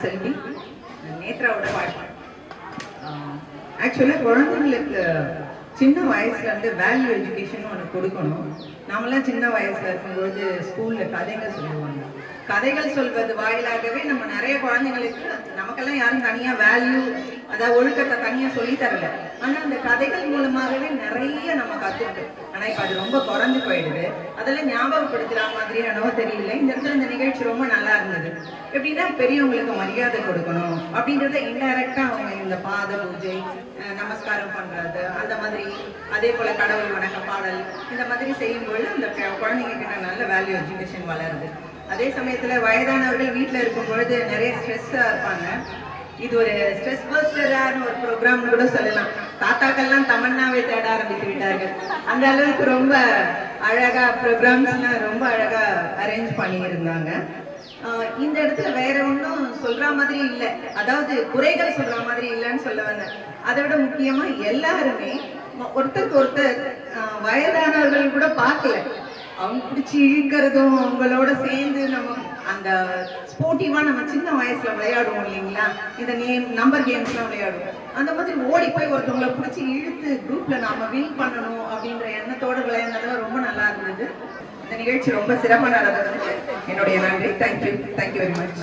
செல்வி நேத்ராவோட வாழ்க்கை. ஆக்சுவலாக குழந்தைங்களுக்கு சின்ன வயசுல இருந்து வேல்யூ எஜுகேஷன் ஒன்று கொடுக்கணும். நாமெல்லாம் சின்ன வயசுல இருக்கும்போது ஸ்கூல்ல கதைகள் சொல்லுவாங்க. கதைகள் சொல்வது வாயிலாகவே நம்ம நிறைய குழந்தைங்களுக்கு, நமக்கெல்லாம் யாரும் தனியா வேல்யூ அதாவது ஒழுக்கத்தை தனியா சொல்லி தரல. ஆனா அந்த கதைகள் மூலமாகவே நிறைய நம்ம கத்துக்கிட்டோம். ஆனா இப்ப அது ரொம்ப குறைஞ்சு போயிடுது. அதெல்லாம் ஞாபகப்படுத்துற மாதிரி என்னவோ தெரியல. இந்த இடத்துல இந்த நிகழ்ச்சி ரொம்ப நல்லா இருந்தது. எப்படின்னா பெரியவங்களுக்கு மரியாதை கொடுக்கணும் அப்படின்றத இன்டைரக்டா அவங்க இந்த பாத பூஜை, நமஸ்காரம் பண்றது, அந்த மாதிரி, அதே போல கடவுள் வணக்க பாடல், இந்த மாதிரி செய்யும்போது அந்த குழந்தைங்க கிட்ட நல்ல வேல்யூ எஜுகேஷன் வளருது. அதே சமயத்துல வயதானவர்கள் வீட்டுல இருக்கும் பொழுது நிறைய ஸ்ட்ரெஸ்ஸா இருப்பாங்க. இது ஒரு ஸ்ட்ரெஸ் பஸ்டரான ஒரு ப்ரோக்ராம்னு கூட சொல்லலாம். தாத்தாக்கள்லாம் தமன்னாவை தேட ஆரம்பித்து விட்டார்கள். அந்த அளவுக்கு ரொம்ப அழகா ப்ரோக்ராம்ஸ்லாம் ரொம்ப அழகா அரேஞ்ச் பண்ணியிருந்தாங்க. இந்த இடத்துல வேற ஒன்றும் சொல்ற மாதிரி இல்லை, அதாவது குறைகள் சொல்ற மாதிரி இல்லைன்னு சொல்ல வந்தேன். அதை விட முக்கியமா எல்லாருமே ஒருத்தருக்கு ஒருத்தர் வயதானவர்கள் கூட பார்க்கல, அவங்க பிடிச்சி இழுக்கிறதும் அவங்களோட சேர்ந்து நம்ம அந்த ஸ்போர்ட்டிவா நம்ம சின்ன வயசுல விளையாடுவோம் இல்லைங்களா, இந்த நம்பர் கேம்ஸ் எல்லாம் விளையாடுவோம். அந்த மாதிரி ஓடி போய் ஒருத்தவங்களை பிடிச்சி இழுத்து குரூப்ல நாம வின் பண்ணணும் அப்படின்ற எண்ணத்தோட விளையாடுறது ரொம்ப நல்லா இருந்தது. இந்த நிகழ்ச்சி ரொம்ப சிறப்பாக நடந்தது. என்னுடைய நன்றி. Thank you very much.